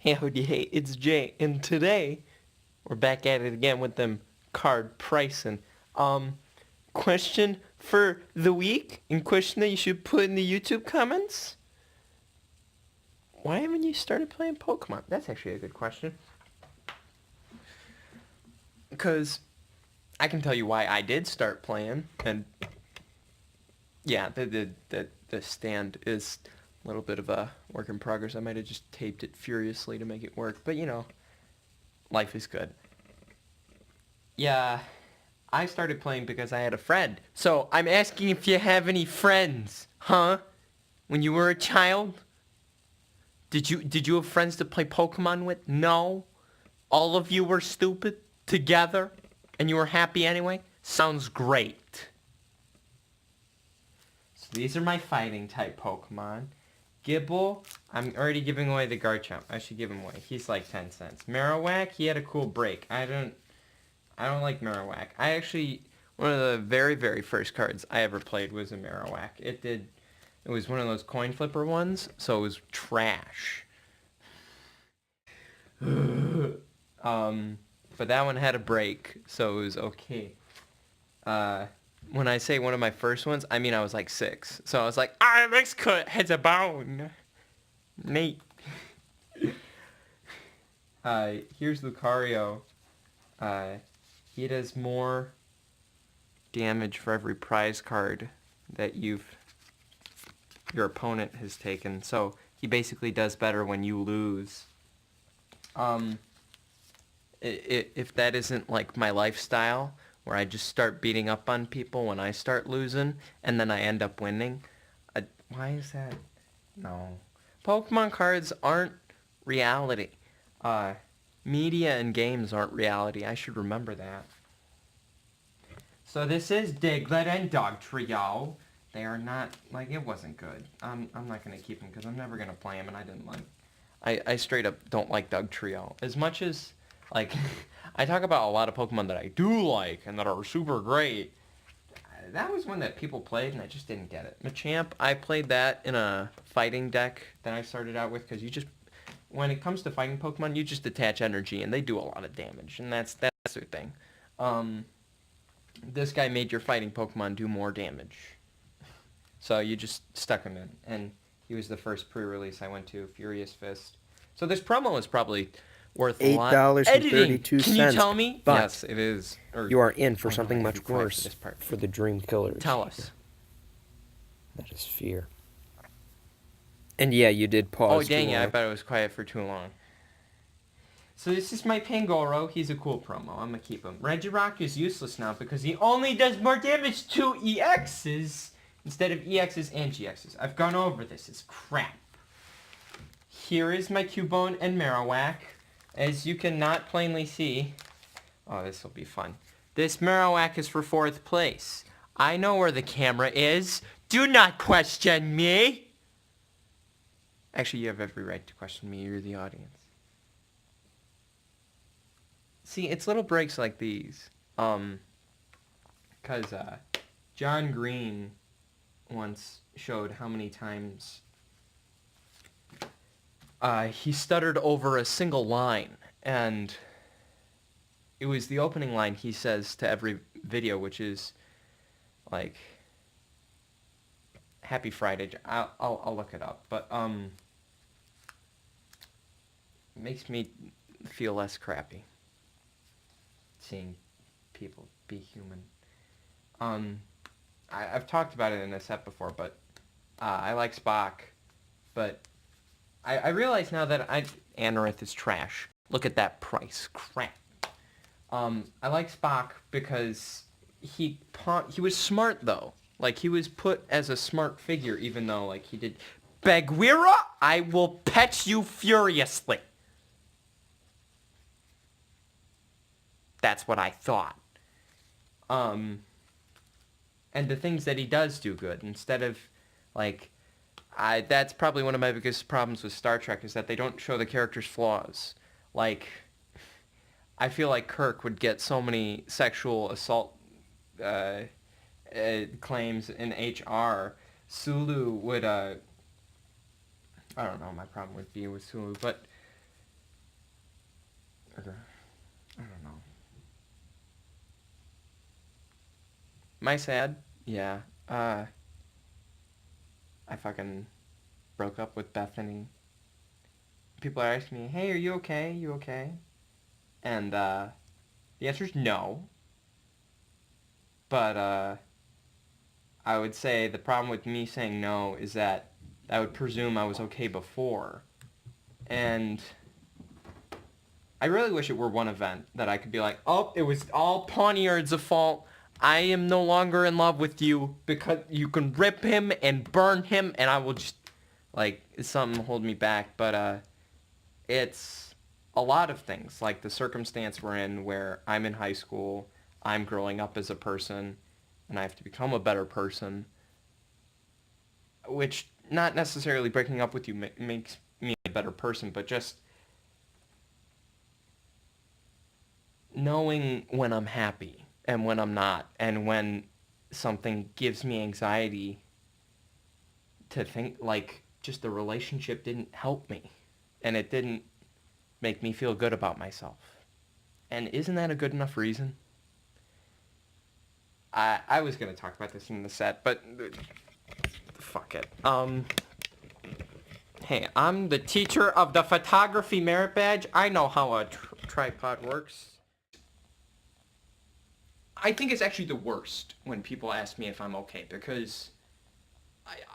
Howdy, hey, it's Jay, and today we're back at it again with them card pricing. Question for the week, and question that you should put in the YouTube comments. Why haven't you started playing Pokemon? That's actually a good question. Because I can tell you why I did start playing, and yeah, the stand is a little bit of a work in progress. I might have just taped it furiously to make it work, but you know, life is good. Yeah, I started playing because I had a friend. So I'm asking if you have any friends, huh? When you were a child? Did you have friends to play Pokemon with? No? All of you were stupid together and you were happy anyway? Sounds great. So these are my fighting type Pokemon. Gibble, I'm already giving away the Garchomp. I should give him away. He's like 10 cents. Marowak, he had a cool break. I don't like Marowak. One of the very, very first cards I ever played was a Marowak. It was one of those coin flipper ones, so it was trash. But that one had a break, so it was okay. When I say one of my first ones, I mean I was like 6. So I was like, this cut has a bone. Neat. Here's Lucario. He does more damage for every prize card that your opponent has taken. So he basically does better when you lose. If that isn't like my lifestyle, where I just start beating up on people when I start losing, and then I end up winning. Why is that? No. Pokemon cards aren't reality. Media and games aren't reality. I should remember that. So this is Diglett and Dugtrio. They are not, like, it wasn't good. I'm not going to keep them because I'm never going to play them, and I didn't like... I straight up don't like Dugtrio. As much as, like, I talk about a lot of Pokemon that I do like and that are super great. That was one that people played, and I just didn't get it. Machamp, I played that in a fighting deck that I started out with, because you just... When it comes to fighting Pokemon, you just attach energy, and they do a lot of damage, and that's their thing. This guy made your fighting Pokemon do more damage. So you just stuck him in, and he was the first pre-release I went to, Furious Fist. So this promo is probably worth a lot. $8.32. Can you tell me? But yes, it is. You are in for something much worse for the Dream Killers. Tell us. That is fear. And yeah, you did pause. Oh, dang it. I bet it was quiet for too long. So this is my Pangoro. He's a cool promo. I'm going to keep him. Regirock is useless now because he only does more damage to EXs instead of EXs and GXs. I've gone over this. It's crap. Here is my Cubone and Marowak. As you cannot plainly see... Oh, this will be fun. This Marowak is for 4th place. I know where the camera is. Do not question me! Actually, you have every right to question me. You're the audience. See, it's little breaks like these. Because John Green once showed how many times he stuttered over a single line. And it was the opening line he says to every video, which is like, Happy Friday. I'll look it up. But, it makes me feel less crappy seeing people be human. I've talked about it in a set before, but I like Spock. But I realize now that Anorith is trash. Look at that price. Crap. I like Spock because he was smart, though. Like, he was put as a smart figure, even though, like, he did... Bagheera, I will pet you furiously. That's what I thought. And the things that he does do good, instead of, like... that's probably one of my biggest problems with Star Trek, is that they don't show the character's flaws. Like, I feel like Kirk would get so many sexual assault claims in HR. Sulu would, I don't know what my problem would be with Sulu, but Or, I don't know. Am I sad? Yeah. I fucking broke up with Bethany. People are asking me, hey, are you okay? You okay? And, the answer is no. But, I would say the problem with me saying no is that I would presume I was okay before. And I really wish it were one event that I could be like, oh, it was all Pawniard's fault. I am no longer in love with you because you can rip him and burn him and I will just, like, it's something hold me back. But, it's a lot of things, like the circumstance we're in where I'm in high school, I'm growing up as a person, and I have to become a better person, which not necessarily breaking up with you makes me a better person, but just knowing when I'm happy and when I'm not, and when something gives me anxiety to think, like, just the relationship didn't help me, and it didn't make me feel good about myself. And isn't that a good enough reason? I was going to talk about this in the set, but fuck it. Hey, I'm the teacher of the photography merit badge. I know how a tripod works. I think it's actually the worst when people ask me if I'm okay, because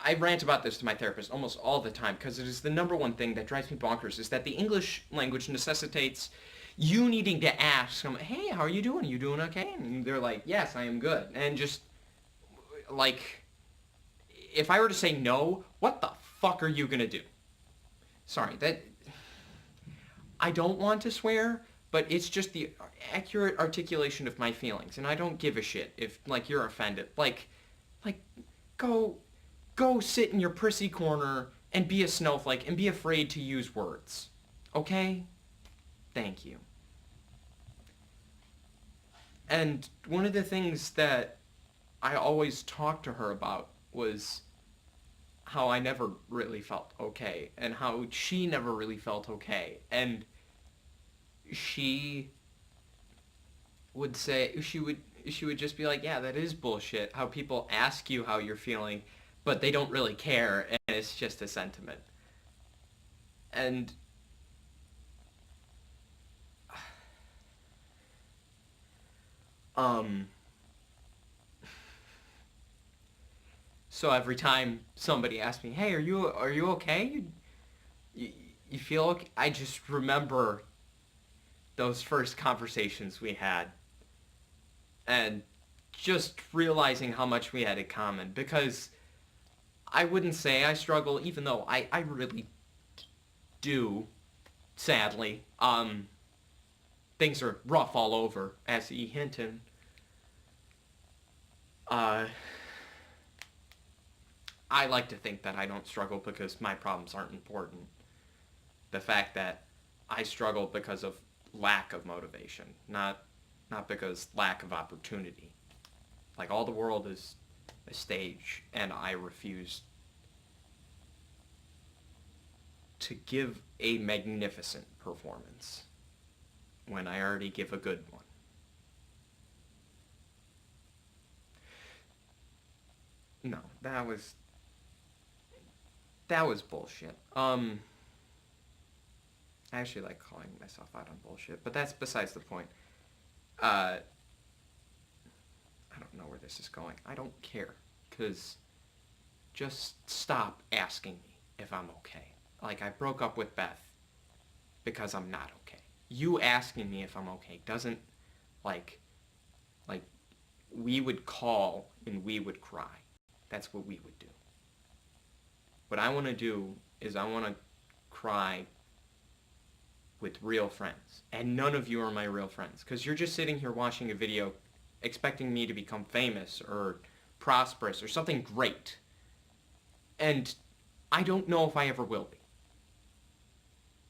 I rant about this to my therapist almost all the time, because it is the number one thing that drives me bonkers, is that the English language necessitates you needing to ask them, hey, how are you doing? Are you doing okay? And they're like, yes, I am good. And just, like, if I were to say no, what the fuck are you gonna do? Sorry, that... I don't want to swear, but it's just the accurate articulation of my feelings, and I don't give a shit if, like, you're offended. Like, go sit in your prissy corner and be a snowflake and be afraid to use words. Okay? Thank you. And one of the things that I always talked to her about was how I never really felt okay, and how she never really felt okay. And she would say, she would just be like, yeah, that is bullshit, how people ask you how you're feeling, but they don't really care, and it's just a sentiment. And so every time somebody asks me, hey, are you okay? You feel okay? I just remember those first conversations we had, and just realizing how much we had in common, because I wouldn't say I struggle, even though I really do, sadly. Things are rough all over, as E. Hinton. I like to think that I don't struggle because my problems aren't important. The fact that I struggle because of lack of motivation, not because lack of opportunity. Like, all the world is a stage, and I refuse to give a magnificent performance when I already give a good one. No, that was bullshit. I actually like calling myself out on bullshit, but that's besides the point. I don't know where this is going. I don't care, because just stop asking me if I'm okay. Like, I broke up with Beth because I'm not okay. You asking me if I'm okay doesn't, like, we would call and we would cry. That's what we would do. What I want to do is I want to cry with real friends. And none of you are my real friends, because you're just sitting here watching a video expecting me to become famous or prosperous or something great. And I don't know if I ever will be.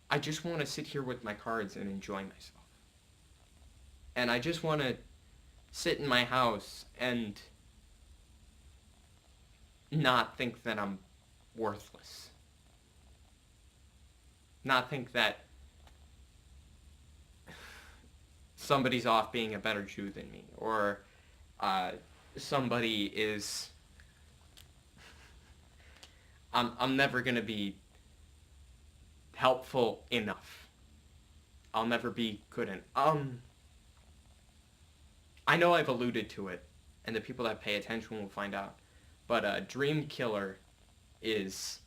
I just want to sit here with my cards and enjoy myself. And I just want to sit in my house and not think that I'm worthless. Not think that somebody's off being a better Jew than me, or somebody is... I'm never gonna be helpful enough. I'll never be good I know I've alluded to it, and the people that pay attention will find out, but Dream Killer is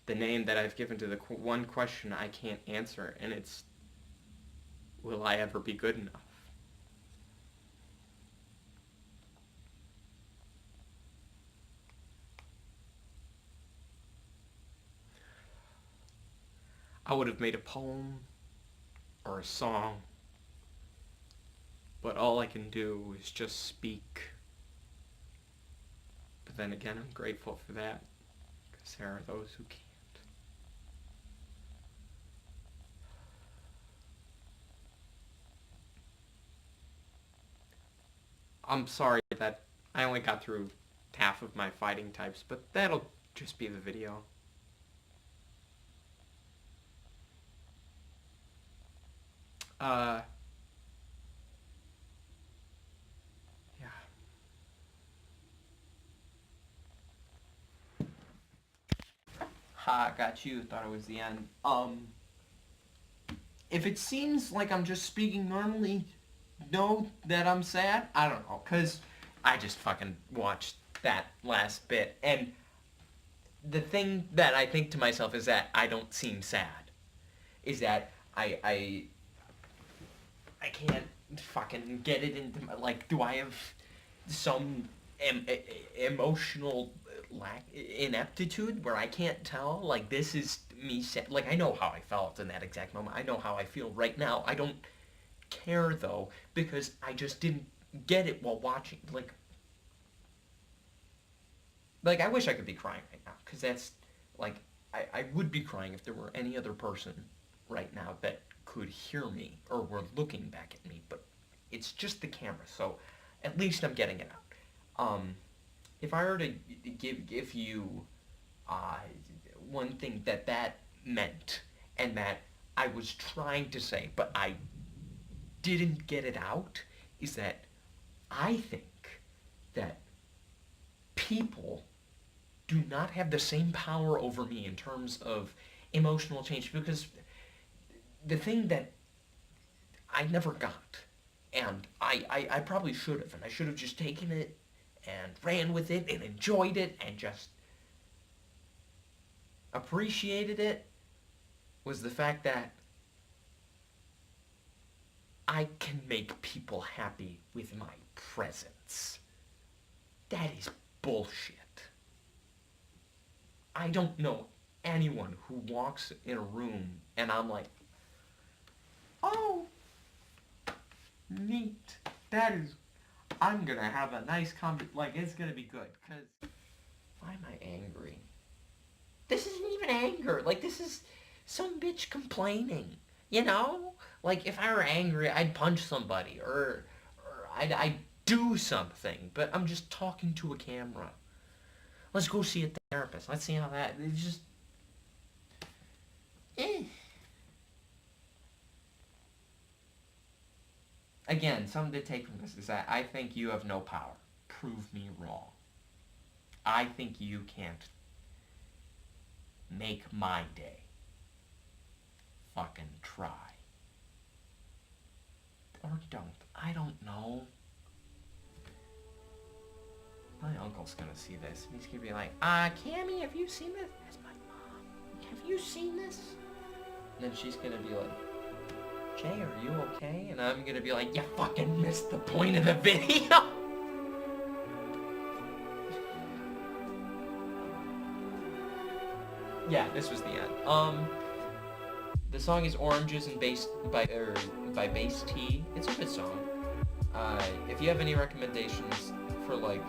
the name that I've given to the one question I can't answer, and it's, will I ever be good enough? I would have made a poem or a song, but all I can do is just speak. But then again, I'm grateful for that, because there are those who can't. I'm sorry that I only got through half of my fighting types, but that'll just be the video. Yeah. Ha, got you. Thought it was the end. If it seems like I'm just speaking normally, know that I'm sad? I don't know, because I just fucking watched that last bit, and the thing that I think to myself is that I don't seem sad. Is that I can't fucking get it into my, like, do I have some emotional ineptitude where I can't tell, like, this is me sad? Like, I know how I felt in that exact moment. I know how I feel right now. I don't care, though, because I just didn't get it while watching. Like I wish I could be crying right now, because that's, like, I would be crying if there were any other person right now that could hear me or were looking back at me, but it's just the camera, so at least I'm getting it out. If I were to give you one thing that meant, and that I was trying to say, but I didn't get it out, is that I think that people do not have the same power over me in terms of emotional change, because the thing that I never got, and I probably should have, and I should have just taken it and ran with it and enjoyed it and just appreciated it, was the fact that I can make people happy with my presence. That is bullshit. I don't know anyone who walks in a room and I'm like, oh, neat. I'm gonna have a nice like, it's gonna be good, because why am I angry? This isn't even anger. Like, this is some bitch complaining, you know? Like, if I were angry, I'd punch somebody, or I'd do something, but I'm just talking to a camera. Let's go see a therapist. Let's see how that, it's just, Again, something to take from this is that I think you have no power. Prove me wrong. I think you can't make my day. Fucking try. Or don't. I don't know. My uncle's gonna see this, and he's gonna be like, Cammy, have you seen this? That's my mom. Have you seen this? And then she's gonna be like, Jay, are you okay? And I'm gonna be like, you fucking missed the point of the video! Yeah, this was the end. The song is Oranges and Bass by Bass T. It's a good song. If you have any recommendations for, like,